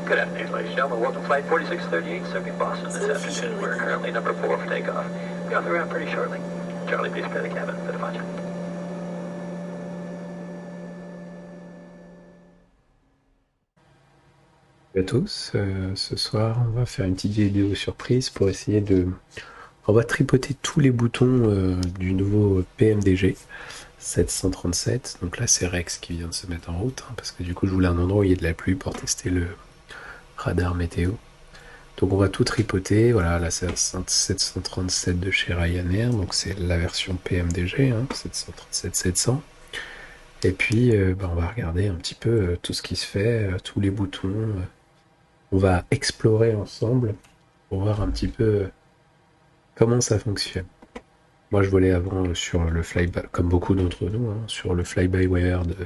Good afternoon, ladies and gentlemen. Welcome to Flight 4638, serving Boston this afternoon. We're currently number 4 for takeoff. Be off the ground pretty shortly. Charlie, please prepare the cabin for departure. Bonjour à tous, ce soir on va faire une petite vidéo surprise pour essayer de... On va tripoter tous les boutons du nouveau PMDG 737, donc là c'est Rex qui vient de se mettre en route, hein, parce que du coup je voulais un endroit où il y ait de la pluie pour tester le radar météo. Donc on va tout tripoter, voilà, là c'est un 737 de chez Ryanair, donc c'est la version PMDG, hein, 737-700. Et puis on va regarder un petit peu tout ce qui se fait, tous les boutons. On va explorer ensemble pour voir un petit peu comment ça fonctionne. Moi, je volais avant sur le flyby, comme beaucoup d'entre nous, hein, sur le fly-by-wire de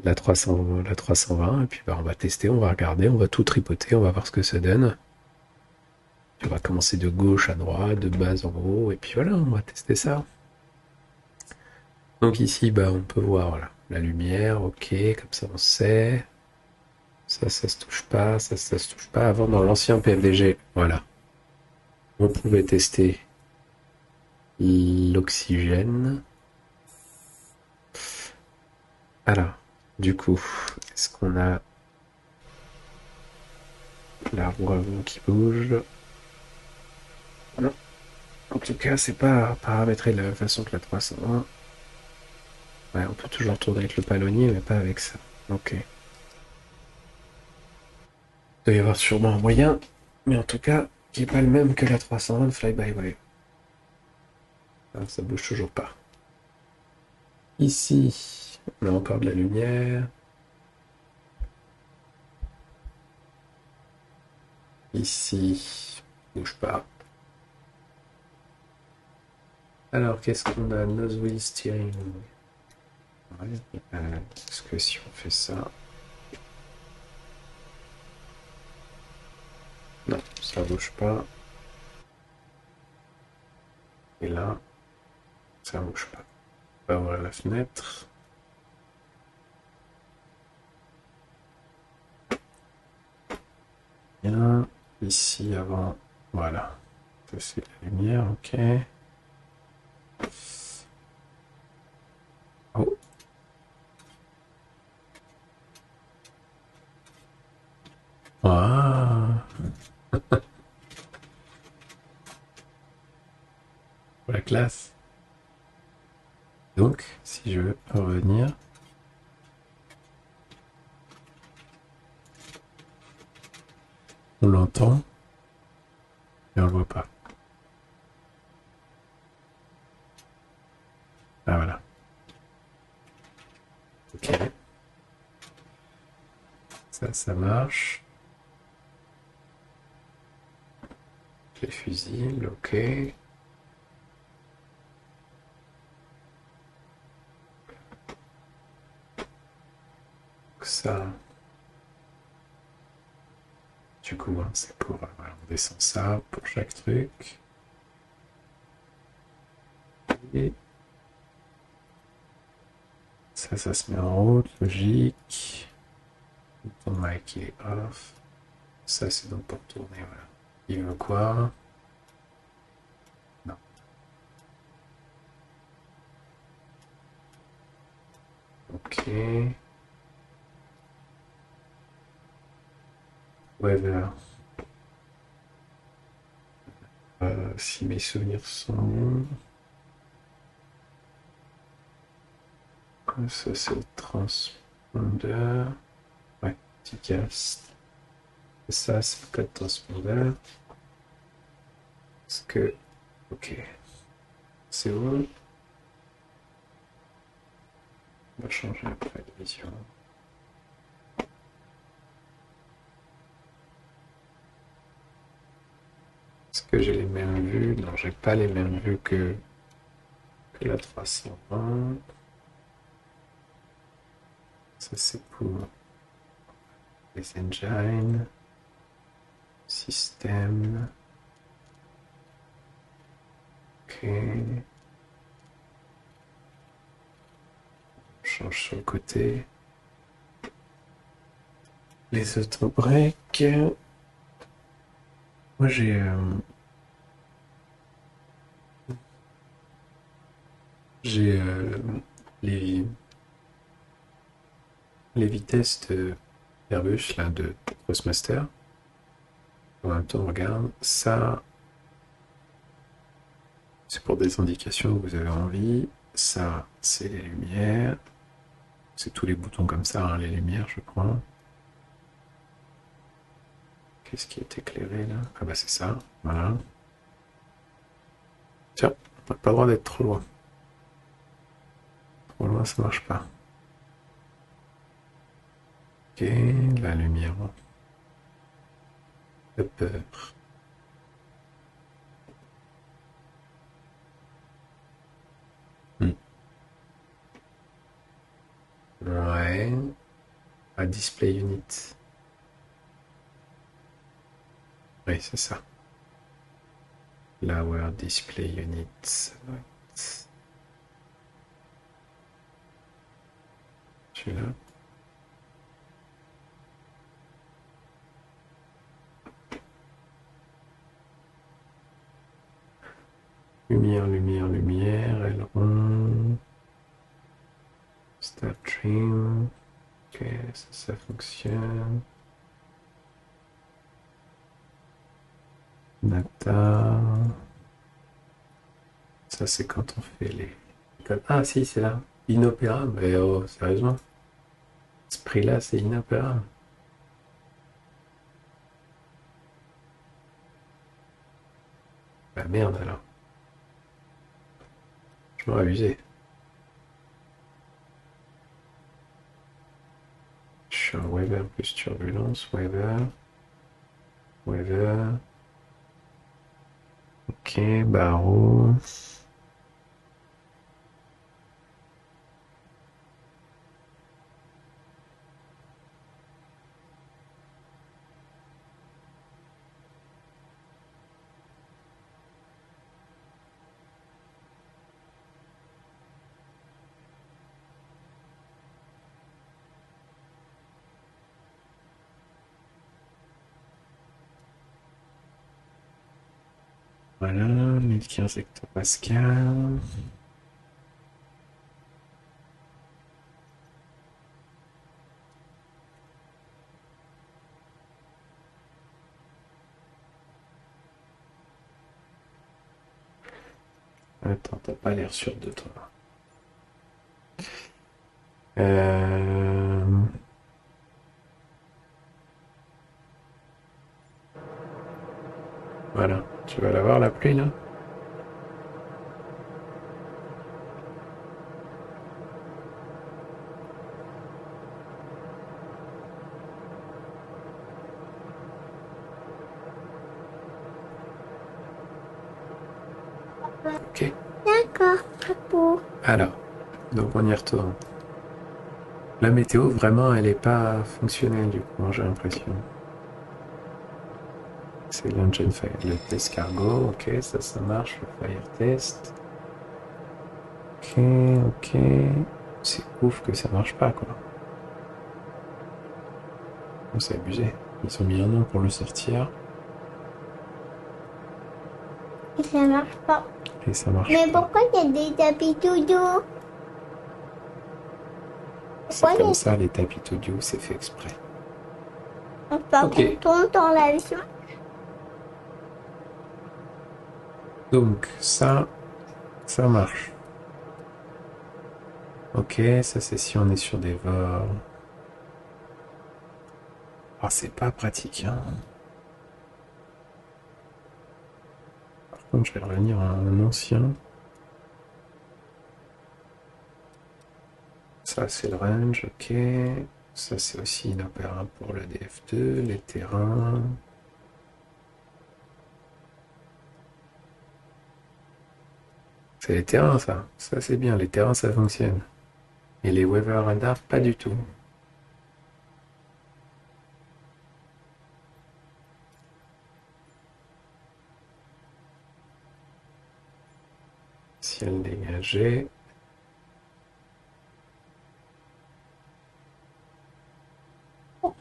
la 300, la 320. Et puis, on va tester, on va regarder, on va tout tripoter, on va voir ce que ça donne. Puis, on va commencer de gauche à droite, de bas en haut, et puis voilà, on va tester ça. Donc ici, on peut voir voilà, la lumière, ok, comme ça on sait. Ça se touche pas, ça se touche pas. Avant, dans l'ancien PFDG, voilà, on pouvait tester l'oxygène. Alors, du coup, est-ce qu'on a la roue avant qui bouge? Non. En tout cas, c'est pas paramétré de la même façon que la 301. Ouais, on peut toujours tourner avec le palonnier, mais pas avec ça. Ok. Il doit y avoir sûrement un moyen, mais en tout cas, qui est pas le même que la 301 de Fly-by-Wire. Ah, ça bouge toujours pas. Ici, on a encore de la lumière. Ici, bouge pas. Alors, qu'est-ce qu'on a? Nose wheel steering. Ouais. Est-ce que si on fait ça... Non, ça bouge pas. Et là, ça bouge pas. On va ouvrir la fenêtre. Bien. Ici, avant. Voilà. Ça, c'est la lumière, ok. Oh. Ah. La classe. Donc, si je veux revenir, on l'entend, mais on le voit pas. Ah, voilà. Ok. Ça marche. Les fusibles, ok. Ça, du coup, hein, c'est pour... voilà, on descend ça pour chaque truc. Et ça se met en route, logique. Ton mic est off. Ça, c'est donc pour tourner, voilà. Il veut quoi? Non. Ok. Weather. Si mes souvenirs sont bons. Ça, c'est le transpondeur. Ouais, petit cast. Et ça, c'est le code transpondeur. Est-ce que... Ok. C'est où? On va changer après de vision. Est-ce que j'ai les mêmes vues? Non, j'ai pas les mêmes vues que la 320. Ça, c'est pour les engines. Système. Ok. On change sur le côté. Les autobreaks. Moi j'ai les, les vitesses de Airbus là, de Crossmaster. En même temps, on regarde. Ça, c'est pour des indications que vous avez envie. Ça, c'est les lumières. C'est tous les boutons comme ça, hein, les lumières, je crois. Qu'est-ce qui est éclairé là? Ah bah c'est ça, voilà. Tiens, on n'a pas le droit d'être trop loin. Trop loin, ça marche pas. Ok, la lumière. Hop. Hmm. Ouais. Ah, display unit. Oui, c'est ça. Lower display unit. Ça doit être celui-là. Lumière, lumière, lumière. Aileron. Start trim. Ok, ça fonctionne. Data. Ça, c'est quand on fait les. Ah, si, c'est là. Inopérable. Mais oh, sérieusement. Ce prix-là, c'est inopérable. Bah merde alors. Je m'aurais abusé. Je suis un Weber plus turbulence. Weber. Weber. Ok, barreau. Voilà, 1015 hectopascal. Attends, t'as pas l'air sûr de toi. Euh, Voilà, tu vas la voir la pluie là? Ok. D'accord, Papou. Alors, donc on y retourne. La météo, vraiment, elle est pas fonctionnelle du coup, j'ai l'impression. C'est l'engine fire, le test cargo, ok, ça marche, le fire test. Ok, ok. C'est ouf que ça marche pas, quoi. Oh, c'est abusé. Ils ont mis un an pour le sortir Et ça marche pas. et ça marche Mais pas. pourquoi il y a des tapis tout doux? C'est Pourquoi il y comme a ça, les tapis audio, c'est fait exprès. pas Ok, qu'on tombe dans l'avion? donc ça marche. Ok, ça c'est si on est sur des vols. Ah, c'est pas pratique, hein. Par contre, je vais revenir à un ancien. Ça, c'est le range, ok. Ça, c'est aussi inopérable pour le DF2, les terrains. C'est les terrains, ça. Ça, c'est bien. Les terrains, ça fonctionne. Et les weather radar, pas du tout. Ciel dégagé.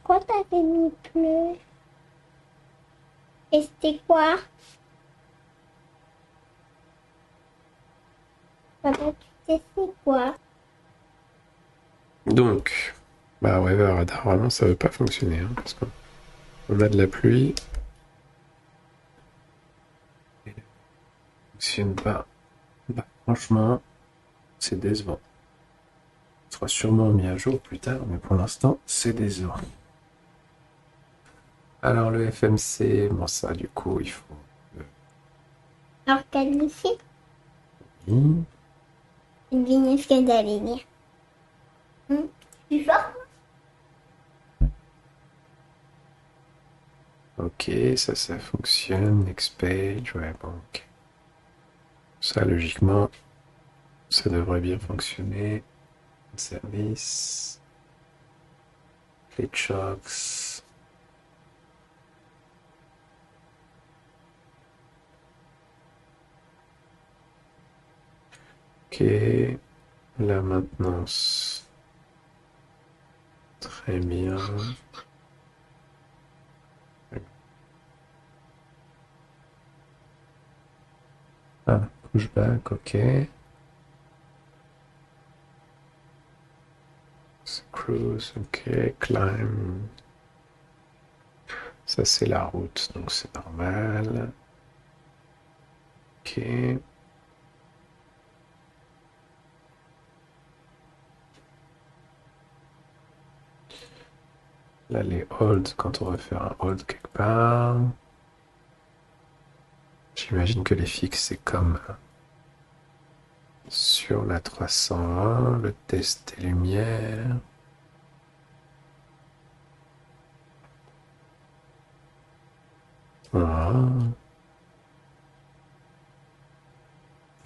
Pourquoi t'avais mis bleu? Et c'était quoi? Papa, tu sais c'est quoi? Donc, bah Weather Radar, vraiment, ça veut pas fonctionner, hein, parce qu'on a de la pluie. Et ça fonctionne pas. Bah, franchement, c'est décevant. Ce sera sûrement mis à jour plus tard, mais pour l'instant, c'est décevant. Alors, le FMC, bon, ça, du coup, il faut. Organiser. Oui. Devine ce que t'allais dire. Tu vois? Ok, ça fonctionne. Next page, ouais, bon, ok. Ça, logiquement, ça devrait bien fonctionner. Service. Les chocks. Ok, la maintenance. Très bien. Ah, pushback, ok. Cruise, ok. Climb. Ça, c'est la route, donc c'est normal. Ok. Là, les holds, quand on va faire un hold quelque part. J'imagine que les fixes, c'est comme sur la 301, le test des lumières. Voilà.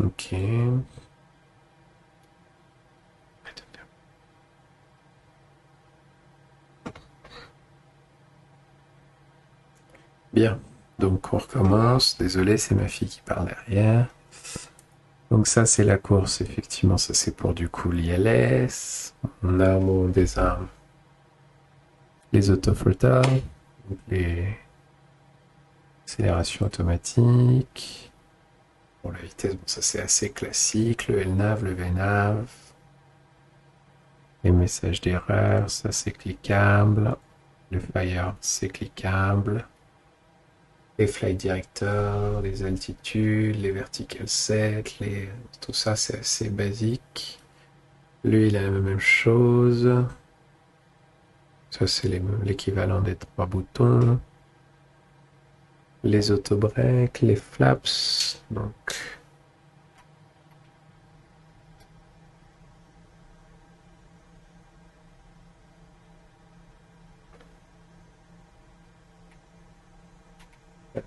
Ok. Bien. Donc on recommence. Désolé, c'est ma fille qui parle derrière. Donc ça c'est la course, effectivement, ça c'est pour du coup l'ILS. On a au des armes les autoflotters, donc les accélérations automatiques. Pour la vitesse, bon ça c'est assez classique, le LNAV, le VNAV, les messages d'erreur, ça c'est cliquable. Le Fire c'est cliquable. Les flight directors, les altitudes, les vertical sets, tout ça c'est assez basique. Lui il a la même chose. Ça, c'est l'équivalent des trois boutons. Les autobreaks, les flaps. Donc,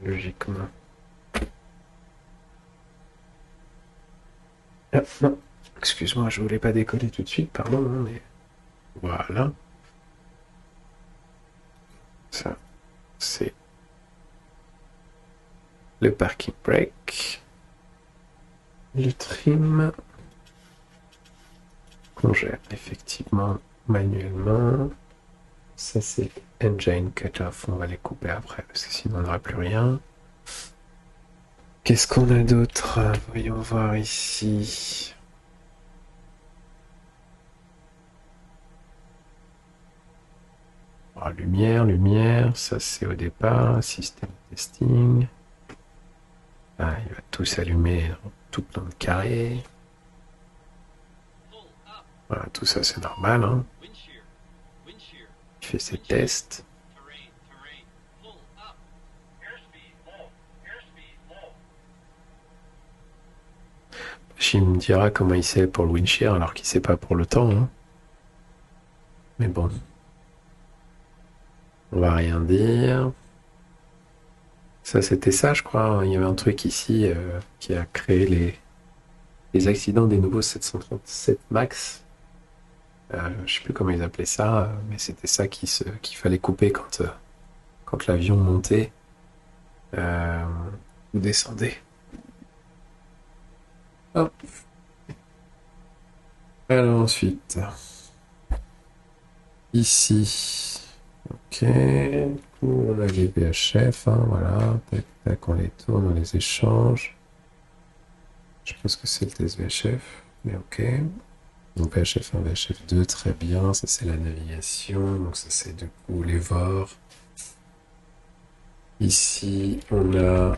logiquement. Ah, non, excuse-moi, je voulais pas décoller tout de suite, pardon, hein, mais voilà. Ça, c'est le parking brake. Le trim qu'on gère effectivement manuellement. Ça, c'est engine cut-off. On va les couper après parce que sinon on n'aura plus rien. Qu'est-ce qu'on a d'autre? Voyons voir ici. Ah, lumière, ça c'est au départ, système testing. Ah, il va tout s'allumer tout dans le carré. Voilà, tout ça c'est normal, hein. Il fait ses tests. Jim me dira comment il sait pour le wind shear alors qu'il sait pas pour le temps, hein. Mais bon, on va rien dire. Ça c'était ça, je crois, hein. Il y avait un truc ici qui a créé les accidents des nouveaux 737 MAX. Je sais plus comment ils appelaient ça, mais c'était ça qu'il fallait couper quand l'avion montait ou descendait. Hop. Alors ensuite, ici, Ok. Du coup, on a les VHF, hein, voilà. Tac, tac, on les tourne, on les échange. Je pense que c'est le test VHF, mais ok. Donc VHF 1, VHF 2, très bien. Ça, c'est la navigation. Donc ça, c'est du coup les VOR. Ici, on a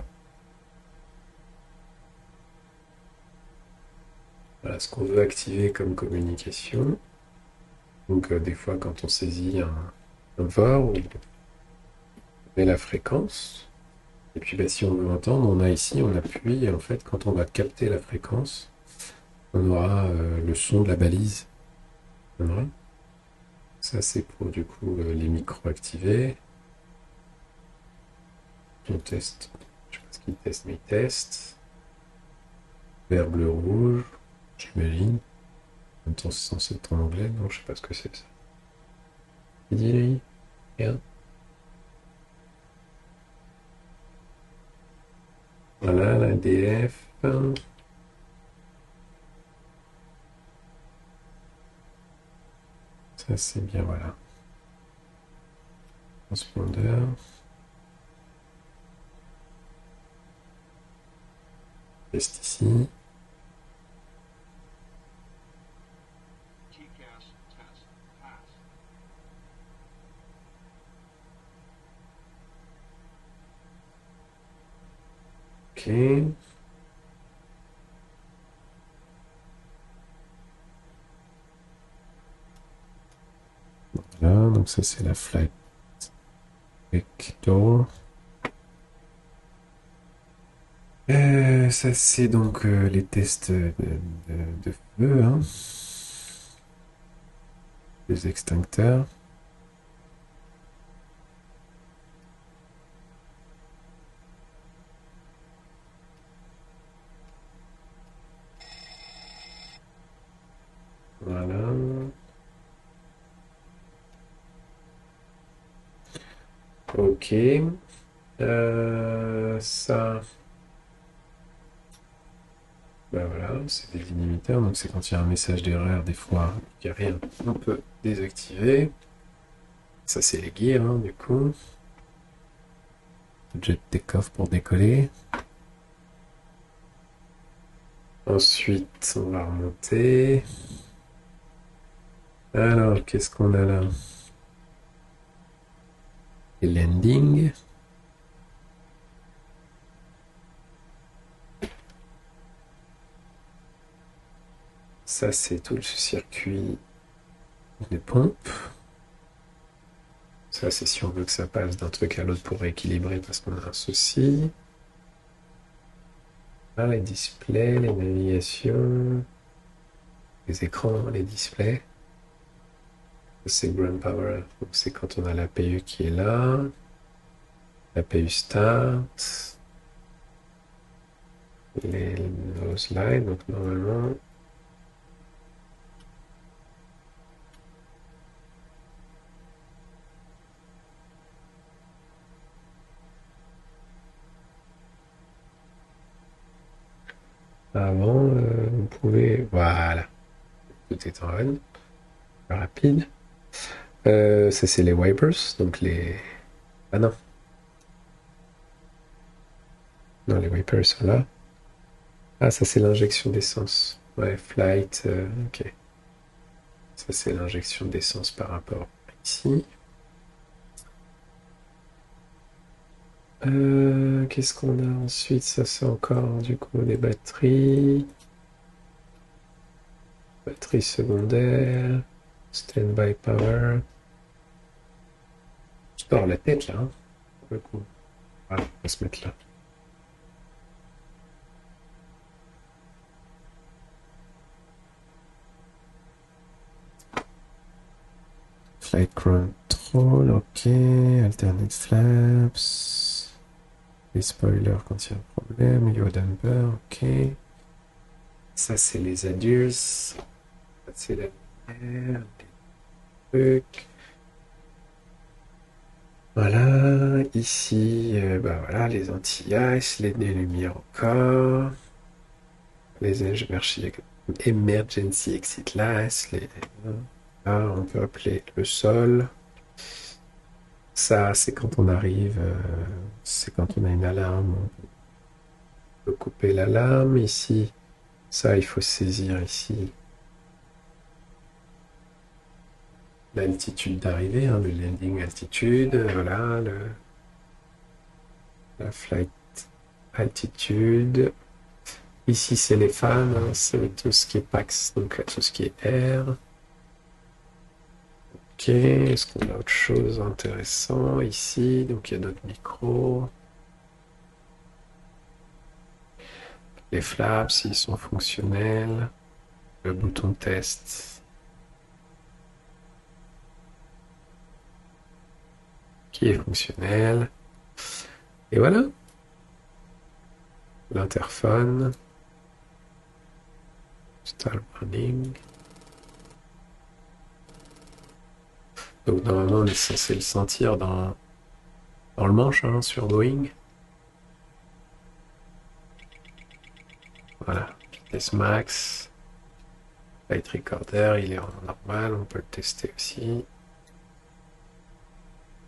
voilà, ce qu'on veut activer comme communication. Donc des fois, quand on saisit un VOR, on met la fréquence. Et puis bah, si on veut entendre, on a ici, on appuie. Et en fait, quand on va capter la fréquence, on aura le son de la balise. Voilà. Ça, c'est pour du coup les micros activés. On teste. Je sais pas ce qu'il teste, mais il teste. Vert, bleu, rouge. J'imagine. En même temps, c'est censé être en anglais. Non, je sais pas ce que c'est ça. Il dit lui? Rien. Voilà, la DF. Ça, c'est bien, voilà. Transpondeur. Test ici. Ok. Voilà, donc ça, c'est la flight deck door. Ça, c'est donc les tests de feu, hein. Les extincteurs. Voilà. Ok. Ça, bah voilà, c'est des limiteurs, donc c'est quand il y a un message d'erreur, des fois, il n'y a rien, on peut désactiver. Ça, c'est les gears, hein, du coup. Jet take-off pour décoller. Ensuite, on va remonter. Alors, qu'est-ce qu'on a là? Les landings. Ça, c'est tout le circuit des pompes. Ça, c'est si on veut que ça passe d'un truc à l'autre pour rééquilibrer parce qu'on a un souci. Là, les displays, les navigations, les écrans, les displays. C'est ground power. Donc, c'est quand on a l'APU qui est là. L'APU start. Les nose lines. Donc, normalement, avant, on pouvait. Voilà. Tout est en on. Rapide. Ça, c'est les wipers. Donc, les. Ah non. Non, les wipers sont là. Ah, ça, c'est l'injection d'essence. Ouais, flight. Ok. Ça, c'est l'injection d'essence par rapport ici. Qu'est-ce qu'on a ensuite? Ça, c'est encore du coup des batteries. Batterie secondaire. Standby power. Je tords la tête là, hein, pour le coup. Voilà, on va se mettre là. Flight control, ok. Alternate flaps. Les spoilers quand il y a un problème. Yaw damper, ok. Ça, c'est les adures. Ça, c'est la lumière, les trucs. Voilà, ici, bah voilà, les anti-ice, les lumières encore, les emergency exit lights, là, on peut appeler le sol. Ça, c'est quand on arrive, c'est quand on a une alarme. On peut couper l'alarme ici. Ça, il faut saisir ici l'altitude d'arrivée, hein, le landing altitude. Voilà, la flight altitude. Ici, c'est les fans, hein, c'est tout ce qui est PAX, donc tout ce qui est air. Ok, est-ce qu'on a autre chose d'intéressant ici? Donc il y a d'autres micros. Les flaps, ils sont fonctionnels. Le bouton test qui est fonctionnel. Et voilà, l'interphone. Start running. Donc normalement, on est censé le sentir dans le manche, hein, sur Boeing. Voilà, vitesse max. Flight recorder, il est en normal, on peut le tester aussi.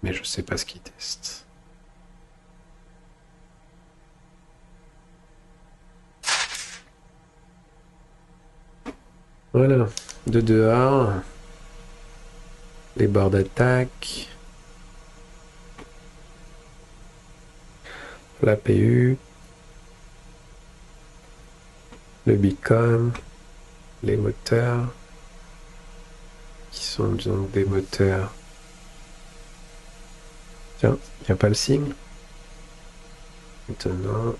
Mais je sais pas ce qu'il teste. Voilà, de dehors, les bords d'attaque, l'APU, le beacon, les moteurs, qui sont donc des moteurs. Tiens, il n'y a pas le signe. Étonnant.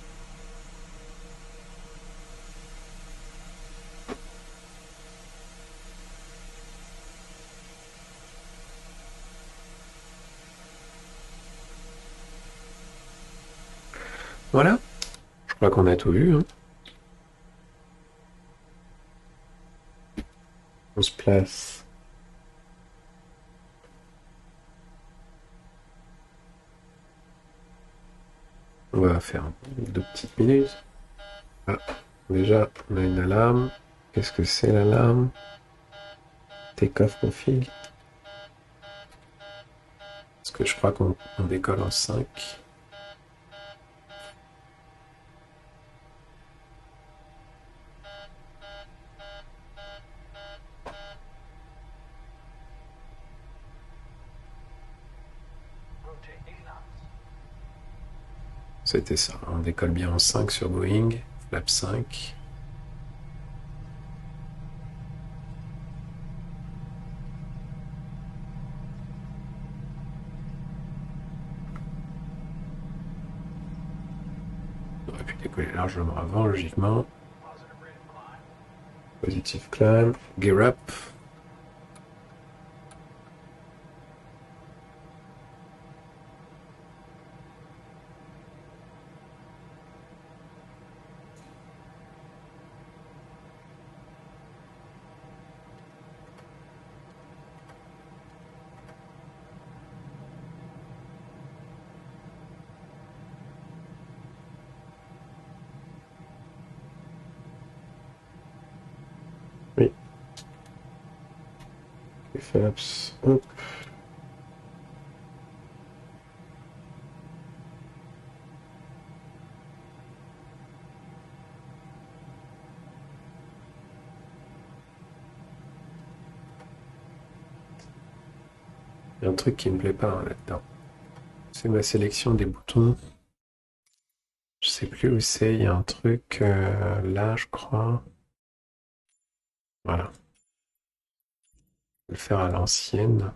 Voilà, je crois qu'on a tout vu, hein. On se place. On va faire 2 petites minutes. Ah, déjà, on a une alarme. Qu'est-ce que c'est l'alarme? Take-off config. Parce que je crois qu'on décolle en 5. C'était ça. On décolle bien en 5 sur Boeing. Flap 5. On aurait pu décoller largement avant, logiquement. Positive climb. Gear up. Oui. Les flaps. Hop. Il y a un truc qui me plaît pas, hein, là-dedans. C'est ma sélection des boutons. Je sais plus où c'est. Il y a un truc là, je crois. Voilà. Je vais le faire à l'ancienne.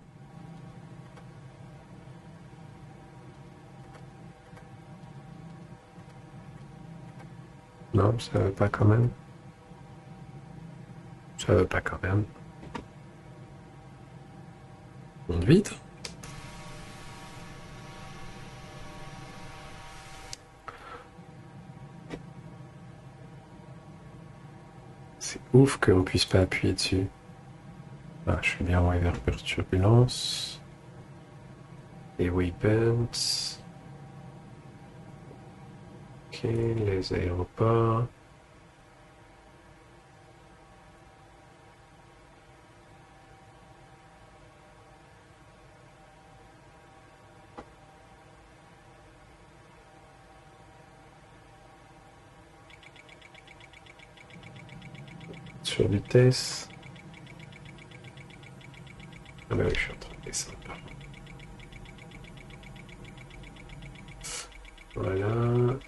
Non, ça veut pas quand même. Ça veut pas quand même. Monte vite. C'est ouf qu'on puisse pas appuyer dessus. Ah, je suis bien en Hyper Turbulence. Les waypoints. Ok, les aéroports. sur vitesse. Ah bah oui, je suis en train de descendre, pardon. Voilà.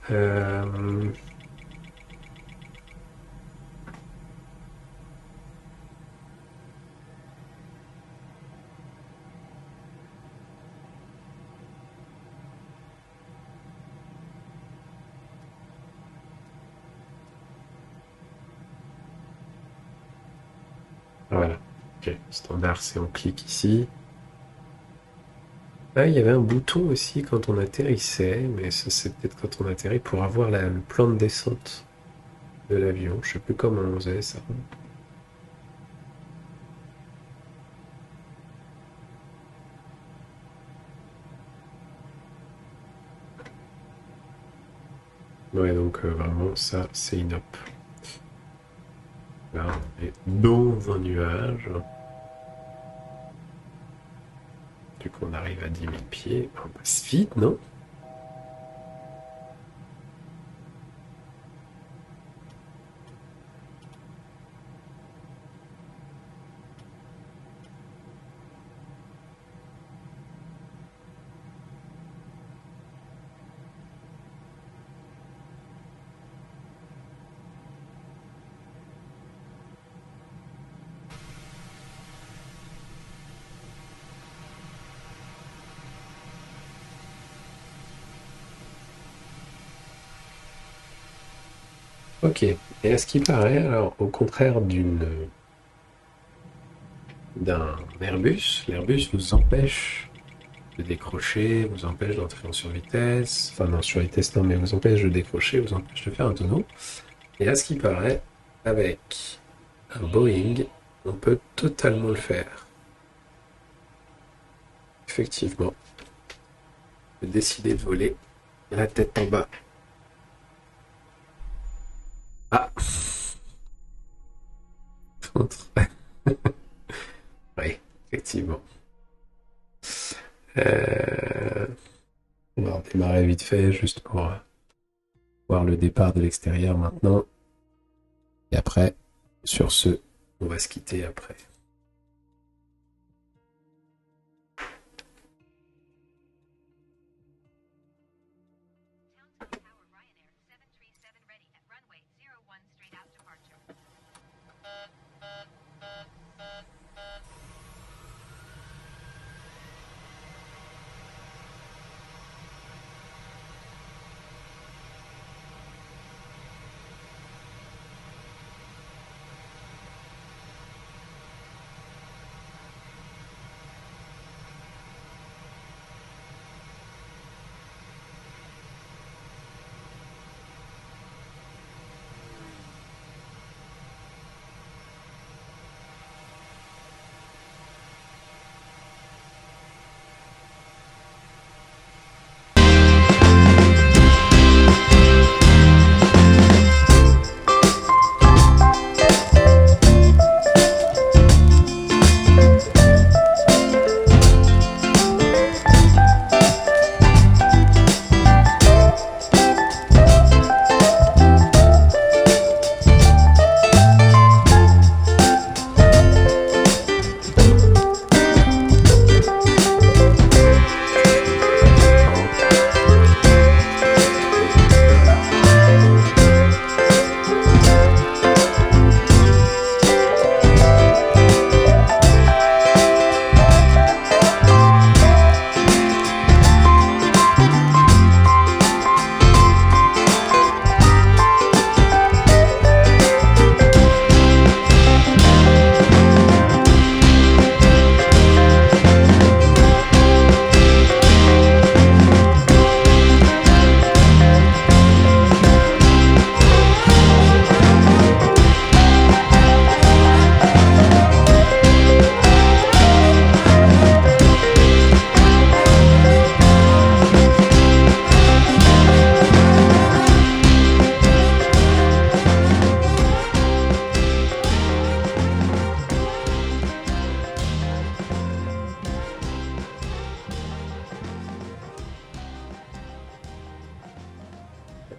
Voilà. Ok, standard, c'est on clique ici. Ah, il y avait un bouton aussi quand on atterrissait, mais ça c'est peut-être quand on atterrit pour avoir le plan de descente de l'avion. Je sais plus comment on faisait ça. Ouais, donc vraiment ça c'est inop. Là on est dans un nuage. Du coup on arrive à 10 000 pieds. On passe vite, non? Ok. Et à ce qui paraît, alors au contraire d'un Airbus, l'Airbus vous empêche de décrocher, vous empêche d'entrer en survitesse, enfin non, survitesse non, mais vous empêche de décrocher, vous empêche de faire un tonneau. Et à ce qui paraît, avec un Boeing, on peut totalement le faire. Effectivement, de décider de voler la tête en bas. Ah, oui, effectivement. Euh, On va redémarrer vite fait, juste pour voir le départ de l'extérieur maintenant. Et après, sur ce, on va se quitter après.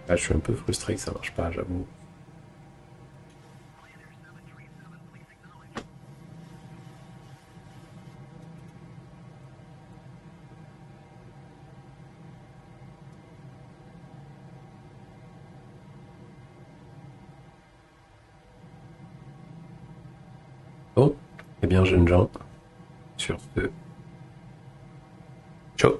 Ah, je suis un peu frustré que ça marche pas, j'avoue. Bon, eh bien, jeunes gens, sur ce, ciao.